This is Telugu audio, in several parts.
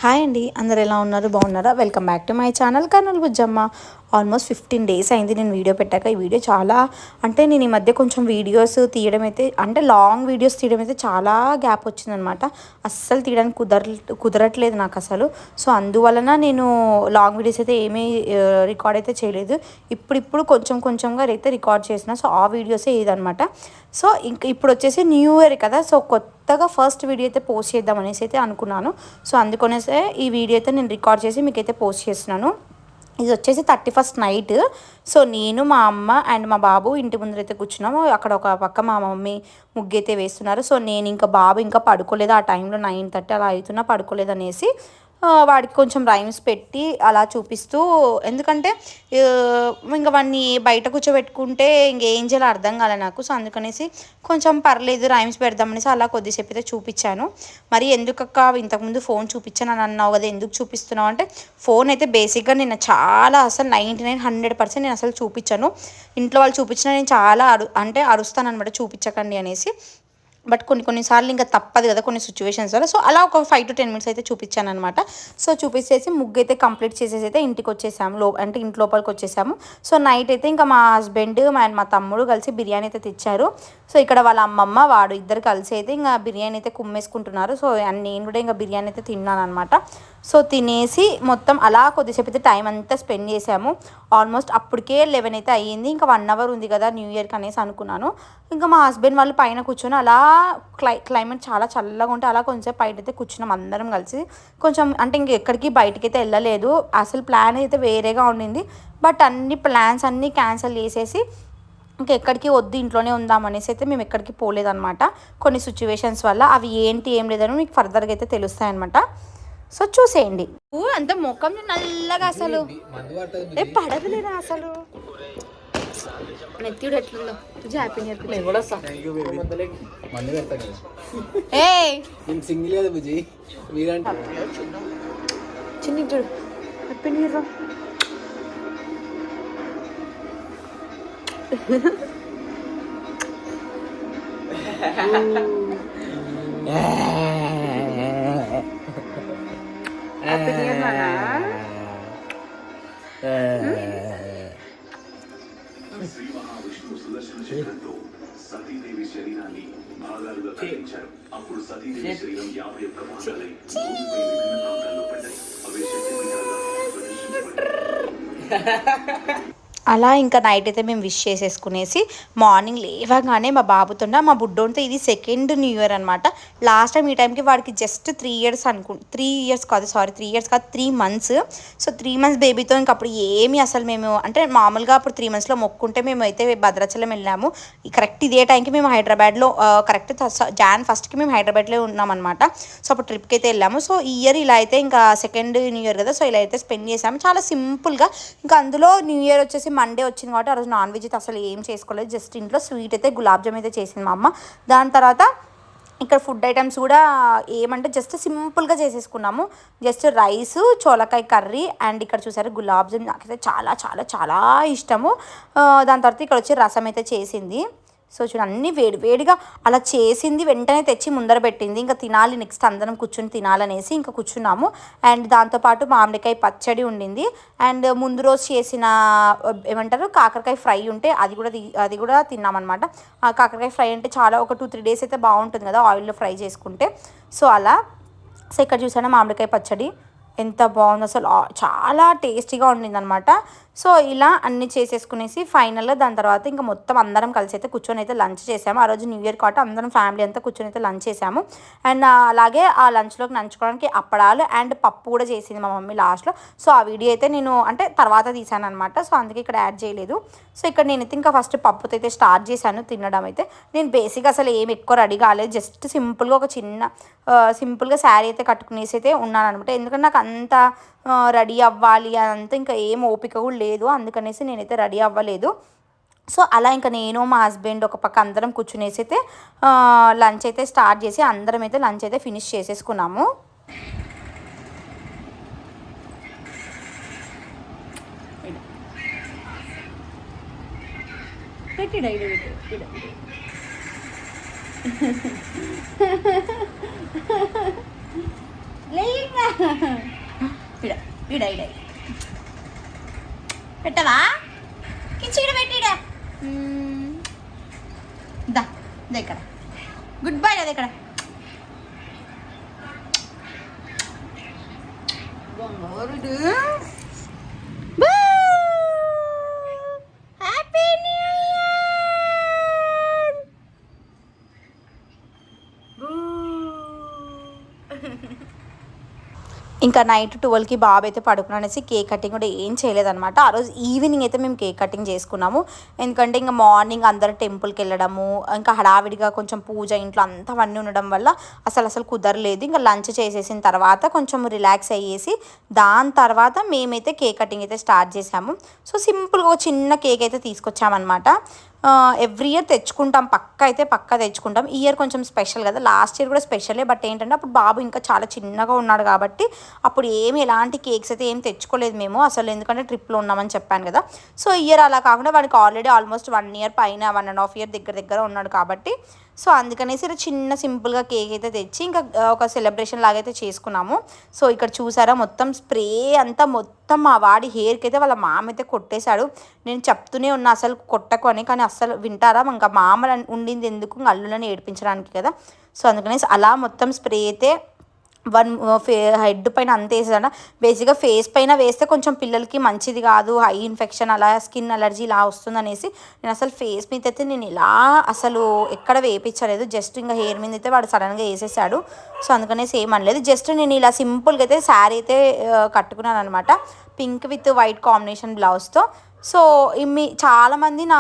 హాయ్ అండి, అందరు ఎలా ఉన్నారు? బాగున్నారా? Welcome back to my channel Kurnool Bujjamma. Almost 15 days అయింది నేను వీడియో పెట్టాక. ఈ వీడియో చాలా అంటే నేను ఈ మధ్య కొంచెం వీడియోస్ తీయడం అయితే అంటే లాంగ్ వీడియోస్ తీయడం అయితే చాలా గ్యాప్ వచ్చిందనమాట. అస్సలు తీయడానికి కుదరట్లేదు నాకు అసలు. సో అందువలన నేను లాంగ్ వీడియోస్ అయితే ఏమీ రికార్డ్ అయితే చేయలేదు. ఇప్పుడు కొంచెంగా అయితే రికార్డ్ చేసిన. సో ఆ వీడియోసే ఇదనమాట. సో ఇప్పుడు వచ్చేసి న్యూ ఇయర్ కదా, సో కొత్తగా ఫస్ట్ వీడియో అయితే పోస్ట్ చేద్దాం అనేసి అయితే అనుకున్నాను. సో అందుకనేసే ఈ వీడియో అయితే నేను రికార్డ్ చేసి మీకైతే పోస్ట్ చేస్తున్నాను. ఇది వచ్చేసి 31st నైట్. సో నేను మా అమ్మ అండ్ మా బాబు ఇంటి ముందర అయితే కూర్చున్నాము. అక్కడ ఒక పక్క మా మమ్మీ ముగ్గు అయితే వేస్తున్నారు. సో నేను ఇంకా బాబు ఇంకా పడుకోలేదు. ఆ టైంలో 9:30 అలా అవుతున్నా పడుకోలేదు అనేసి వాడికి కొంచెం రైమ్స్ పెట్టి అలా చూపిస్తూ, ఎందుకంటే ఇంకా వాడిని బయట కూర్చోబెట్టుకుంటే ఇంకేం చేయాలో అర్థం కాలే నాకు. సో అందుకనేసి కొంచెం పర్లేదు రైమ్స్ పెడదామనేసి అలా కొద్దిసేపు అయితే చూపించాను. మరి ఎందుకక్క ఇంతకుముందు ఫోన్ చూపించాను అని అన్నావు కదా, ఎందుకు చూపిస్తున్నావు అంటే, ఫోన్ అయితే బేసిక్గా నేను చాలా అసలు 99-100% నేను అసలు చూపించాను. ఇంట్లో వాళ్ళు చూపించినా నేను చాలా అరుస్తాను అనమాట చూపించకండి అనేసి. బట్ కొన్నిసార్లు ఇంకా తప్పదు కదా కొన్ని సిచ్యువేషన్స్ వల్ల. సో అలా ఒక 5 to 10 minutes అయితే చూపించాను అనమాట. సో చూపించేసి ముగ్గు అయితే కంప్లీట్ చేసేసి అయితే ఇంటికి వచ్చేసాము. అంటే ఇంటి లోపలికి వచ్చేసాము. సో నైట్ అయితే ఇంకా మా హస్బెండ్ అండ్ మా తమ్ముడు కలిసి బిర్యానీ అయితే తెచ్చారు. సో ఇక్కడ వాళ్ళ అమ్మమ్మ వాడు ఇద్దరు కలిసి అయితే ఇంకా బిర్యానీ అయితే కుమ్మేసుకుంటున్నారు. సో నేను కూడా ఇంకా బిర్యానీ అయితే తిన్నాను అనమాట. సో తినేసి మొత్తం అలా కొద్దిసేపు అయితే టైం అంతా స్పెండ్ చేసాము. ఆల్మోస్ట్ అప్పటికే 11 అయితే అయ్యింది. ఇంకా 1 hour ఉంది కదా న్యూ ఇయర్కి అనేసి అనుకున్నాను. ఇంకా మా హస్బెండ్ వాళ్ళు పైన కూర్చొని అలా క్లైమేట్ చాలా చల్లగా ఉంటే అలా కొంచెం బయట అయితే కూర్చున్నాం అందరం కలిసి. కొంచెం అంటే ఇంకెక్కడికి బయటికి అయితే వెళ్ళలేదు. అసలు ప్లాన్ అయితే వేరేగా ఉండింది. బట్ అన్ని ప్లాన్స్ అన్నీ క్యాన్సిల్ చేసేసి ఇంకెక్కడికి వద్దు ఇంట్లోనే ఉందామనేసి అయితే మేము ఎక్కడికి పోలేదన్నమాట. కొన్ని సిచ్యువేషన్స్ వల్ల. అవి ఏంటి ఏం లేదని మీకు ఫర్దర్గా అయితే తెలుస్తాయన్నమాట. సో చూసేయండి. అంత ముఖం నల్లగా అసలు పడదులేరా అసలు. నెత్తిడు ఎట్లుందో తుజి హ్యాపీ న్యూ ఇయర్. నేను కూడా సింగిల్ కదా బుజీ మీరంటే చిన్న చూడు happy new year. Happy new year నాన్న. శ్రీ మహావిష్ణువు సుదర్శన చక్రంతో సతీదేవి శరీరాన్ని భాగాలుగా కత్తిరించారు. అప్పుడు సతీదేవి శరీరం 51 భాగాలై భూమిపై విభిన్న ప్రాంతాల్లో పడ్డాయి. అవే శక్తిపీఠాలుగా ప్రదర్శించబడ్డాయి. అలా ఇంకా నైట్ అయితే మేము విష్ చేసేసుకునేసి మార్నింగ్ లేవగానే మా బాబుతుండ మా బుడ్డోనితో ఇది సెకండ్ న్యూ ఇయర్ అనమాట. లాస్ట్ టైం ఈ టైంకి వాడికి జస్ట్ 3 years 3 years కాదు 3 months. సో 3 months బేబీతో ఇంక అప్పుడు ఏమి అసలు మేము అంటే మామూలుగా అప్పుడు 3 monthsలో మొక్కుంటే మేము అయితే భద్రాచలం వెళ్ళాము. కరెక్ట్ ఇదే టైంకి మేము హైదరాబాద్లో కరెక్ట్ Jan 1st మేము హైదరాబాద్లో ఉన్నామన్నమాట. సో అప్పుడు ట్రిప్కి అయితే వెళ్ళాము. సో ఈ ఇయర్ ఇలా అయితే ఇంకా సెకండ్ న్యూ ఇయర్ కదా, సో ఇలా అయితే స్పెండ్ చేసాము చాలా సింపుల్గా. ఇంకా అందులో న్యూ ఇయర్ వచ్చేసి మండే వచ్చింది కాబట్టి ఆ రోజు నాన్ వెజ్ అయితే అసలు ఏం చేసుకోలేదు. జస్ట్ ఇంట్లో స్వీట్ అయితే గులాబ్ జామ్ అయితే చేసింది మా అమ్మ. దాని తర్వాత ఇక్కడ ఫుడ్ ఐటమ్స్ కూడా ఏమంటే జస్ట్ సింపుల్గా చేసేసుకున్నాము. జస్ట్ రైస్, చోలకాయ కర్రీ అండ్ ఇక్కడ చూసారు గులాబ్ జామ్ నాకైతే చాలా చాలా చాలా ఇష్టము. దాని తర్వాత ఇక్కడ వచ్చి రసం అయితే చేసింది. సో చూడండి అన్నీ వేడిగా అలా చేసింది వెంటనే తెచ్చి ముందర పెట్టింది. ఇంకా తినాలి నెక్స్ట్ అందరం కూర్చొని తినాలనేసి ఇంకా కూర్చున్నాము. అండ్ దాంతోపాటు మామిడికాయ పచ్చడి ఉండింది. అండ్ ముందు రోజు చేసిన ఏమంటారు కాకరకాయ ఫ్రై ఉంటే అది కూడా తిన్నామన్నమాట. ఆ కాకరకాయ ఫ్రై అంటే చాలా ఒక 2-3 days అయితే బాగుంటుంది కదా ఆయిల్లో ఫ్రై చేసుకుంటే. సో అలా. సో ఇక్కడ చూసాను మామిడికాయ పచ్చడి ఎంత బాగుంది అసలు, చాలా టేస్టీగా ఉండింది అనమాట. సో ఇలా అన్నీ చేసేసుకునేసి ఫైనల్గా దాని తర్వాత ఇంకా మొత్తం అందరం కలిసి అయితే కూర్చొని అయితే లంచ్ చేసాము. ఆ రోజు న్యూ ఇయర్ కాబట్టి అందరం ఫ్యామిలీ అంతా కూర్చొని అయితే లంచ్ చేసాము. అండ్ అలాగే ఆ లంచ్లోకి నంచుకోవడానికి అప్పడాలు అండ్ పప్పు కూడా చేసింది మా మమ్మీ లాస్ట్లో. సో ఆ వీడియో అయితే నేను అంటే తర్వాత తీసాను అనమాట. సో అందుకే ఇక్కడ యాడ్ చేయలేదు. సో ఇక్కడ నేనైతే ఇంకా ఫస్ట్ పప్పుతో అయితే స్టార్ట్ చేశాను తినడం అయితే. నేను బేసిక్గా అసలు ఏమి ఎక్కువ రెడీ కాలేదు. జస్ట్ సింపుల్గా ఒక చిన్న సింపుల్గా శారీ అయితే కట్టుకునేసి అయితే ఉన్నాను అనమాట. ఎందుకంటే నాకు అంత రెడీ అవ్వాలి అదంతా ఇంకా ఏం ఓపిక కూడా లేదు. అందుకనేసి నేనైతే రెడీ అవ్వలేదు. సో అలా ఇంకా నేను మా హస్బెండ్ ఒక పక్క అందరం కూర్చునేసి అయితే లంచ్ అయితే స్టార్ట్ చేసి అందరం అయితే లంచ్ అయితే ఫినిష్ చేసేసుకున్నాము. లేయింగా ఇడ ఇడ ఇడ పెట్టవా కిచిడ పెట్టిడ దా ఇక్కడ గుడ్ బై అది ఇక్కడ హ్యాపీ న్యూ ఇయర్. ఇంకా నైట్ 12కి బాబు అయితే పడుకునేసి కేక్ కటింగ్ కూడా ఏం చేయలేదన్నమాట. ఆ రోజు ఈవినింగ్ అయితే మేము కేక్ కటింగ్ చేసుకున్నాము. ఎందుకంటే ఇంకా మార్నింగ్ అందరూ టెంపుల్కి వెళ్ళడము, ఇంకా హడావిడిగా కొంచెం పూజ ఇంట్లో అంతా అవన్నీ ఉండడం వల్ల అసలు కుదరలేదు. ఇంకా లంచ్ చేసేసిన తర్వాత కొంచెం రిలాక్స్ అయ్యేసి దాని తర్వాత మేమైతే కేక్ కటింగ్ అయితే స్టార్ట్ చేసాము. సో సింపుల్గా ఒక చిన్న కేక్ అయితే తీసుకొచ్చామన్నమాట. ఎవ్రీ ఇయర్ తెచ్చుకుంటాం, పక్కా తెచ్చుకుంటాం. ఈ ఇయర్ కొంచెం స్పెషల్ కదా, లాస్ట్ ఇయర్ కూడా స్పెషలే. బట్ ఏంటంటే అప్పుడు బాబు ఇంకా చాలా చిన్నగా ఉన్నాడు కాబట్టి అప్పుడు ఎలాంటి కేక్స్ అయితే ఏం తెచ్చుకోలేదు మేము అసలు, ఎందుకంటే ట్రిప్లో ఉన్నామని చెప్పాను కదా. సో ఇయర్ అలా కాకుండా వాడికి ఆల్రెడీ ఆల్మోస్ట్ 1 ఇయర్ పైన 1.5 ఇయర్ దగ్గర ఉన్నాడు కాబట్టి సో అందుకనేసి చిన్న సింపుల్గా కేక్ అయితే తెచ్చి ఇంకా ఒక సెలబ్రేషన్ లాగా అయితే చేసుకున్నాము. సో ఇక్కడ చూసారా మొత్తం స్ప్రే అంతా మొత్తం మా వాడి హెయిర్కి అయితే వాళ్ళ మామ అయితే కొట్టేశాడు. నేను చెప్తూనే ఉన్నా అసలు కొట్టకు అని, కానీ అస్సలు వింటారా? ఇంకా మామ ఉండింది ఎందుకు, ఇంకా అల్లులని ఏడిపించడానికి కదా. సో అందుకనేసి అలా మొత్తం స్ప్రే అయితే హెడ్ పైన అంత వేసేదా. బేసిక్గా ఫేస్ పైన వేస్తే కొంచెం పిల్లలకి మంచిది కాదు, హై ఇన్ఫెక్షన్ అలా స్కిన్ అలర్జీ ఇలా వస్తుందనేసి నేను అసలు ఫేస్ మీద అయితే నేను ఇలా అసలు ఎక్కడ వేయించలేదు. జస్ట్ ఇంకా హెయిర్ మీద అయితే వాడు సడన్గా వేసేసాడు. సో అందుకనేసి ఏమనలేదు. జస్ట్ నేను ఇలా సింపుల్గా అయితే శారీ అయితే కట్టుకున్నాను అనమాట, పింక్ విత్ వైట్ కాంబినేషన్ బ్లౌజ్తో. సో చాలామంది నా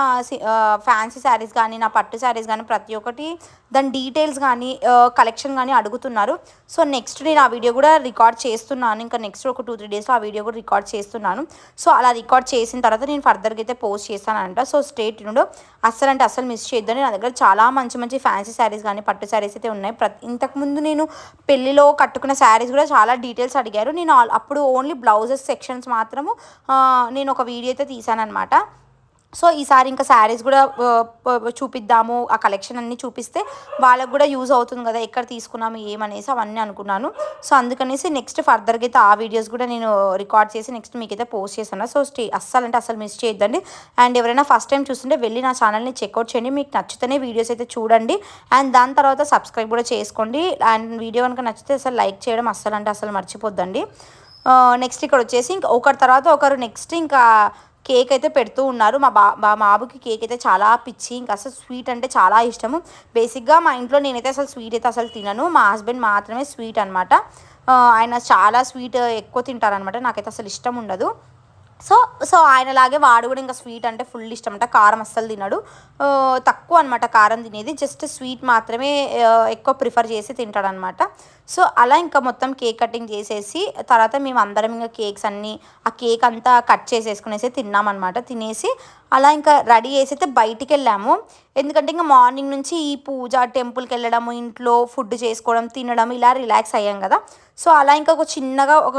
ఫ్యాన్సీ శారీస్ కానీ నా పట్టు శారీస్ కానీ ప్రతి ఒక్కటి దాని డీటెయిల్స్ కానీ కలెక్షన్ కానీ అడుగుతున్నారు. సో నెక్స్ట్ నేను ఆ వీడియో కూడా రికార్డ్ చేస్తున్నాను. ఇంకా నెక్స్ట్ ఒక 2-3 డేస్లో ఆ వీడియో కూడా రికార్డ్ చేస్తున్నాను. సో అలా రికార్డ్ చేసిన తర్వాత నేను ఫర్దర్గా అయితే పోస్ట్ చేస్తానంట. సో స్టే ట్యూన్డ్, అస్సలు మిస్ చేయొద్దని. నా దగ్గర చాలా మంచి ఫ్యాన్సీ శారీస్ కానీ పట్టు శారీస్ అయితే ఉన్నాయి. ఇంతకుముందు నేను పెళ్ళిలో కట్టుకున్న శారీస్ కూడా చాలా డీటెయిల్స్ అడిగారు. నేను అప్పుడు ఓన్లీ బ్లౌజెస్ సెక్షన్స్ మాత్రము నేను ఒక వీడియో అయితే తీసానమాట. సో ఈసారి ఇంకా శారీస్ కూడా చూపిద్దాము, ఆ కలెక్షన్ అన్నీ చూపిస్తే వాళ్ళకు కూడా యూజ్ అవుతుంది కదా, ఎక్కడ తీసుకున్నాము ఏమనేసి అవన్నీ అనుకున్నాను. సో అందుకనేసి నెక్స్ట్ ఫర్దర్గా అయితే ఆ వీడియోస్ కూడా నేను రికార్డ్ చేసి నెక్స్ట్ మీకైతే పోస్ట్ చేస్తాను. సో అస్సలు మిస్ చేయొద్దండి. అండ్ ఎవరైనా ఫస్ట్ టైం చూస్తుంటే వెళ్ళి నా ఛానల్ని చెక్అవుట్ చేయండి. మీకు నచ్చితేనే వీడియోస్ అయితే చూడండి. అండ్ దాని తర్వాత సబ్స్క్రైబ్ కూడా చేసుకోండి. అండ్ వీడియో కనుక నచ్చితే అసలు లైక్ చేయడం అస్సలు మర్చిపోద్దండి. నెక్స్ట్ ఇక్కడ వచ్చేసి ఇంకా ఒకరి తర్వాత ఒకరు నెక్స్ట్ ఇంకా కేక్ అయితే పెడుతూ ఉన్నారు. మా బాబుకి కేక్ అయితే చాలా పిచ్చి, ఇంకా అసలు స్వీట్ అంటే చాలా ఇష్టము. బేసిక్గా మా ఇంట్లో నేనైతే అసలు స్వీట్ అయితే అసలు తినను, మా హస్బెండ్ మాత్రమే స్వీట్ అనమాట. ఆయన చాలా స్వీట్ ఎక్కువ తింటారనమాట, నాకైతే అసలు ఇష్టం ఉండదు. సో ఆయనలాగే వాడు కూడా ఇంకా స్వీట్ అంటే ఫుల్ ఇష్టం అంట, కారం అస్సలు తినడు, తక్కువ అనమాట కారం తినేది, జస్ట్ స్వీట్ మాత్రమే ఎక్కువ ప్రిఫర్ చేసి తింటాడనమాట. సో అలా ఇంకా మొత్తం కేక్ కటింగ్ చేసేసి తర్వాత మేము అందరం ఇంకా కేక్స్ అన్నీ ఆ కేక్ అంతా కట్ చేసేసుకునేసి తిన్నామన్నమాట. తినేసి అలా ఇంకా రెడీ చేసి అయితే బయటికి వెళ్ళాము. ఎందుకంటే ఇంకా మార్నింగ్ నుంచి ఈ పూజ టెంపుల్కి వెళ్ళడము, ఇంట్లో ఫుడ్ చేసుకోవడం తినడం ఇలా రిలాక్స్ అయ్యాం కదా. సో అలా ఇంకా ఒక చిన్నగా ఒక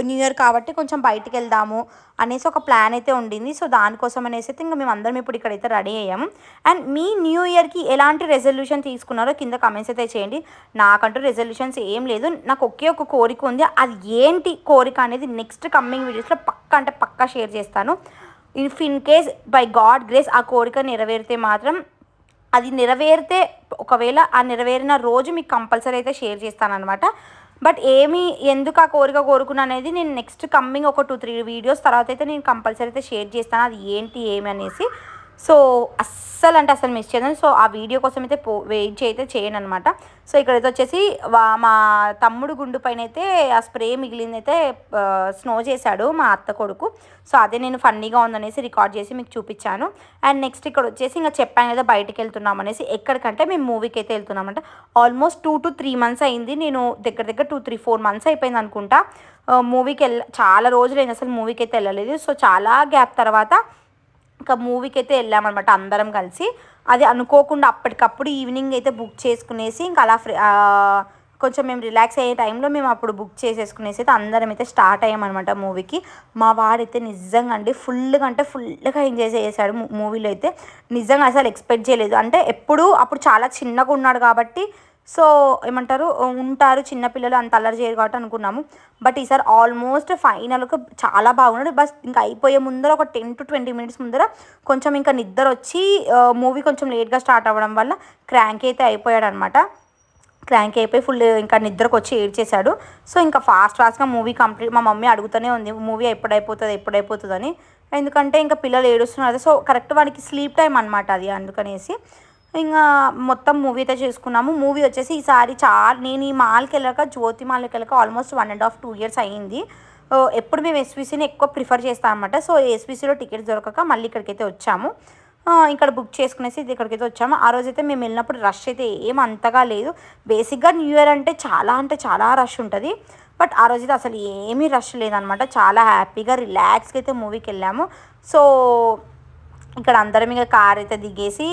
న్యూ ఇయర్ కాబట్టి కొంచెం బయటికి వెళ్దాము అనేసి ఒక ప్లాన్ అయితే ఉండింది. సో దానికోసం అనేసి అయితే ఇంకా మేము అందరం ఇప్పుడు ఇక్కడైతే రెడీ అయ్యాము. అండ్ మీ న్యూ ఇయర్కి ఎలాంటి రెజల్యూషన్ తీసుకున్నారో కింద కమెంట్స్ అయితే చేయండి. నాకంటూ రెజల్యూషన్స్ ఏం లేదు, నాకు ఒకే ఒక కోరిక ఉంది. అది ఏంటి కోరిక అనేది నెక్స్ట్ కమ్మింగ్ వీడియోస్లో పక్కా షేర్ చేస్తాను. If in case by God grace ఆ కోరిక నెరవేరితే మాత్రం, అది నెరవేరితే ఒకవేళ ఆ నెరవేరిన రోజు మీకు కంపల్సరీ అయితే షేర్ చేస్తానన్నమాట. బట్ ఎందుకు ఆ కోరిక కోరుకున్నా అనేది నేను నెక్స్ట్ కమ్మింగ్ ఒక 2-3 వీడియోస్ తర్వాత అయితే నేను కంపల్సరీ అయితే షేర్ చేస్తాను, అది ఏమి అనేసి. సో అస్సలు మిస్ చేయను. సో ఆ వీడియో కోసం అయితే వెయిట్ అయితే చేయను అనమాట. సో ఇక్కడైతే వచ్చేసి మా తమ్ముడు గుండు పైన అయితే ఆ స్ప్రే మిగిలిందైతే స్నో చేశాడు మా అత్త కొడుకు. సో అదే నేను ఫన్నీగా ఉందనేసి రికార్డ్ చేసి మీకు చూపించాను. అండ్ నెక్స్ట్ ఇక్కడ వచ్చేసి ఇంకా చెప్పాను కదా బయటికి వెళ్తున్నాం అనేసి. ఎక్కడికంటే మేము మూవీకి అయితే వెళ్తున్నామంట. ఆల్మోస్ట్ 2-3 మంత్స్ అయింది, నేను దగ్గర 2-3-4 మంత్స్ అయిపోయింది అనుకుంటా మూవీకి చాలా రోజులైంది అసలు మూవీకి అయితే వెళ్ళలేదు. సో చాలా గ్యాప్ తర్వాత ఇంకా మూవీకి అయితే వెళ్ళామన్నమాట అందరం కలిసి. అది అనుకోకుండా అప్పటికప్పుడు ఈవినింగ్ అయితే బుక్ చేసుకునేసి ఇంకా అలా కొంచెం మేము రిలాక్స్ అయ్యే టైంలో మేము అప్పుడు బుక్ చేసేసుకునేసి అయితే అందరం అయితే స్టార్ట్ అయ్యామన్నమాట మూవీకి. మా వాడైతే నిజంగా అండి ఫుల్గా ఎంజాయ్ చేశాడు మూవీలో అయితే. నిజంగా అసలు ఎక్స్పెక్ట్ చేయలేదు. అంటే అప్పుడు చాలా చిన్నగా ఉన్నాడు కాబట్టి సో ఏమంటారు ఉంటారు చిన్నపిల్లలు అంత అల్లరి చేయరు కాబట్టి అనుకున్నాము. బట్ ఈసారి ఆల్మోస్ట్ ఫైనల్గా చాలా బాగున్నాడు. బస్ ఇంకా అయిపోయే ముందర ఒక 10 to 20 minutes ముందర కొంచెం ఇంకా నిద్ర వచ్చి మూవీ కొంచెం లేట్గా స్టార్ట్ అవ్వడం వల్ల క్రాంక్ అయితే అయిపోయాడు అనమాట. క్రాంక్ అయిపోయి ఫుల్ ఇంకా నిద్రకు వచ్చి ఏడ్చేశాడు. సో ఇంకా ఫాస్ట్గా మూవీ కంప్లీట్. మా మమ్మీ అడుగుతూనే ఉంది మూవీ ఎప్పుడైపోతుందని. ఎందుకంటే ఇంకా పిల్లలు ఏడుస్తున్నారు. సో కరెక్ట్ వానికి స్లీప్ టైం అనమాట అది, అందుకనేసి ఇంకా మొత్తం మూవీ అయితే చేసుకున్నాము. మూవీ వచ్చేసి ఈసారి నేను ఈ మాల్కి వెళ్ళాక, జ్యోతి మాల్కి వెళ్ళాక ఆల్మోస్ట్ 1.5 to 2 years అయ్యింది. ఎప్పుడు మేము ఎస్వీసీని ఎక్కువ ప్రిఫర్ చేస్తాం అనమాట. సో ఎస్వీసీలో టికెట్స్ దొరకక మళ్ళీ ఇక్కడికైతే వచ్చాము. ఇక్కడ బుక్ చేసుకునేసి ఇక్కడికైతే వచ్చాము. ఆ రోజైతే మేము వెళ్ళినప్పుడు రష్ అయితే ఏం అంతగా లేదు. బేసిక్గా న్యూ ఇయర్ అంటే చాలా రష్ ఉంటుంది. బట్ ఆ రోజైతే అసలు ఏమీ రష్ లేదనమాట. చాలా హ్యాపీగా రిలాక్స్గా అయితే మూవీకి వెళ్ళాము. సో ఇక్కడ అందరం ఇంకా కార్ అయితే దిగేసి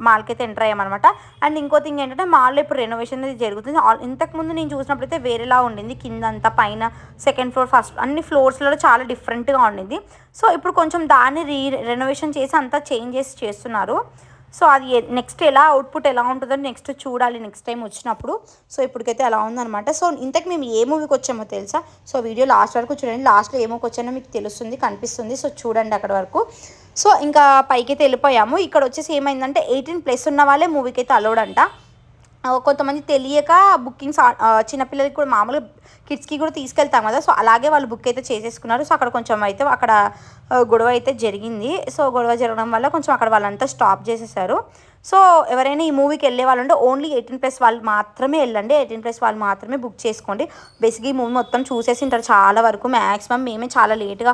మాల్కి అయితే ఎంటర్ అయ్యామన్నమాట. అండ్ ఇంకో థింగ్ ఏంటంటే మాల్లో ఇప్పుడు రెనోవేషన్ అనేది జరుగుతుంది. ఇంతకుముందు నేను చూసినప్పుడు అయితే వేరేలా ఉండింది. కింద అంతా, పైన, సెకండ్ ఫ్లోర్, ఫస్ట్ అన్ని ఫ్లోర్స్లలో చాలా డిఫరెంట్గా ఉండింది. సో ఇప్పుడు కొంచెం దాన్ని రెనోవేషన్ చేసి అంతా చేంజ్ చేస్తున్నారు. సో అది నెక్స్ట్ అవుట్పుట్ ఎలా ఉంటుందో నెక్స్ట్ చూడాలి నెక్స్ట్ టైం వచ్చినప్పుడు. సో ఇప్పటికైతే అలా ఉందన్నమాట. సో ఇంతకు మేము ఏ మూవీకి వచ్చామో తెలుసా? సో వీడియో లాస్ట్ వరకు చూడండి. లాస్ట్లో ఏ మూవీకి వచ్చానో మీకు తెలుస్తుంది, కనిపిస్తుంది. సో చూడండి అక్కడ వరకు. సో ఇంకా పైకైతే వెళ్ళిపోయాము. ఇక్కడ వచ్చేసి ఏమైందంటే 18+ ఉన్న వాళ్ళే మూవీకి అయితే అలౌడ్ అంట. కొంతమంది తెలియక బుకింగ్స్ చిన్నపిల్లలకి కూడా మామూలుగా కిడ్స్కి కూడా తీసుకెళ్తాం కదా. సో అలాగే వాళ్ళు బుక్ అయితే చేసేసుకున్నారు. సో అక్కడ కొంచెం అయితే అక్కడ గొడవ అయితే జరిగింది. సో గొడవ జరగడం వల్ల కొంచెం అక్కడ వాళ్ళంతా స్టాప్ చేసేసారు. సో ఎవరైనా ఈ మూవీకి వెళ్ళే వాళ్ళు ఉంటే ఓన్లీ 18+ వాళ్ళు మాత్రమే వెళ్ళండి. 18+ వాళ్ళు మాత్రమే బుక్ చేసుకోండి. బేసిక్గా ఈ మూవీ మొత్తం చూసేసి ఉంటారు చాలా వరకు. మ్యాక్సిమం మేమే చాలా లేట్గా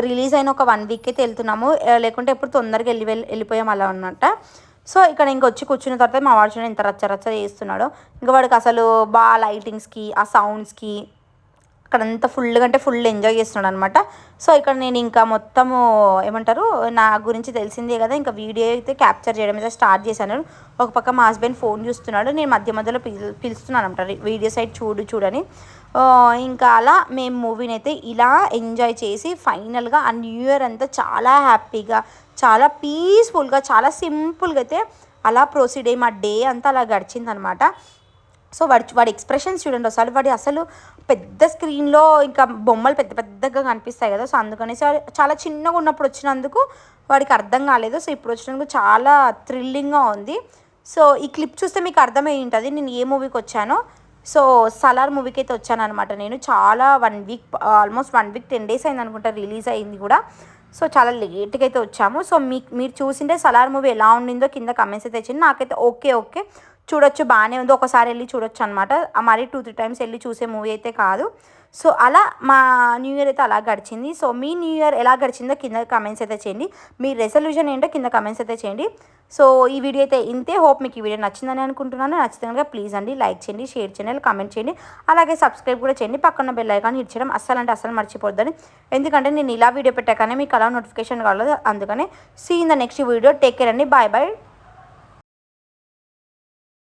రిలీజ్ అయిన ఒక 1 week అయితే వెళ్తున్నాము. లేకుంటే ఎప్పుడు తొందరగా వెళ్ళిపోయాం అలా అన్నమాట. సో ఇక్కడ ఇంక వచ్చి కూర్చున్న తర్వాత మా వాడు చూడండి ఎంత రచ్చ చేస్తున్నాడో. ఇంకా వాడికి అసలు బాగా లైటింగ్స్కి, ఆ సౌండ్స్కి అక్కడంతా ఫుల్ ఎంజాయ్ చేస్తున్నాడు అనమాట. సో ఇక్కడ నేను ఇంకా మొత్తము ఏమంటారు నా గురించి తెలిసిందే కదా, ఇంకా వీడియో అయితే క్యాప్చర్ చేయడం అయితే స్టార్ట్ చేశాను. ఒక పక్క మా హస్బెండ్ ఫోన్ చూస్తున్నాడు, నేను మధ్యలో పిలుస్తున్నాను అనమాట వీడియో సైడ్ చూడని. ఇంకా అలా మేము మూవీని అయితే ఇలా ఎంజాయ్ చేసి ఫైనల్గా ఆ న్యూ ఇయర్ అంతా చాలా హ్యాపీగా, చాలా పీస్ఫుల్గా, చాలా సింపుల్గా అయితే అలా ప్రొసీడ్ అయ్యి మా డే అంతా అలా గడిచిందనమాట. సో వాడి ఎక్స్ప్రెషన్స్ చూడండి ఒకసారి. వాడి అసలు పెద్ద స్క్రీన్లో ఇంకా బొమ్మలు పెద్దగా కనిపిస్తాయి కదా. సో అందుకనేసి చాలా చిన్నగా ఉన్నప్పుడు వచ్చినందుకు వాడికి అర్థం కాలేదు. సో ఇప్పుడు వచ్చినందుకు చాలా థ్రిల్లింగ్గా ఉంది. సో ఈ క్లిప్ చూస్తే మీకు అర్థమై ఉంటుంది నేను ఏ మూవీకి వచ్చానో. సో సలార్ మూవీకి అయితే వచ్చాను అనమాట. నేను చాలా 1 week, ఆల్మోస్ట్ 1 week 10 days అయింది అనుకుంటా రిలీజ్ అయింది కూడా. సో చాలా లేట్గా అయితే వచ్చాము. సో మీరు చూసింటే సలార్ మూవీ ఎలా ఉండిందో కింద కమెంట్స్ అయితే ఇచ్చింది. నాకైతే ఓకే చూడొచ్చు, బాగానే ఉంది, ఒకసారి వెళ్ళి చూడొచ్చు అనమాట. మరీ 2-3 times వెళ్ళి చూసే మూవీ అయితే కాదు. సో అలా మా న్యూ ఇయర్ అయితే అలా గడిచింది. సో మీ న్యూ ఇయర్ ఎలా గడిచిందో కింద కమెంట్స్ అయితే చేయండి. మీ రెజల్యూషన్ ఏంటో కింద కమెంట్స్ అయితే చేయండి. సో ఈ వీడియో అయితే ఇంతే. హోప్ మీకు ఈ వీడియో నచ్చిందని అనుకుంటున్నాను. నచ్చితే కనుక ప్లీజ్ అండి లైక్ చేయండి, షేర్ చేయండి, కామెంట్ చేయండి, అలాగే సబ్స్క్రైబ్ కూడా చేయండి. పక్కన బెల్ ఐకాన్ హిట్ చేయడం అస్సలు మర్చిపోద్దని. ఎందుకంటే నేను ఇలా వీడియో పెట్టాకనే మీకు అలా నోటిఫికేషన్ కావాలి. అందుకనే see in the next video. Take care అండి. బాయ్.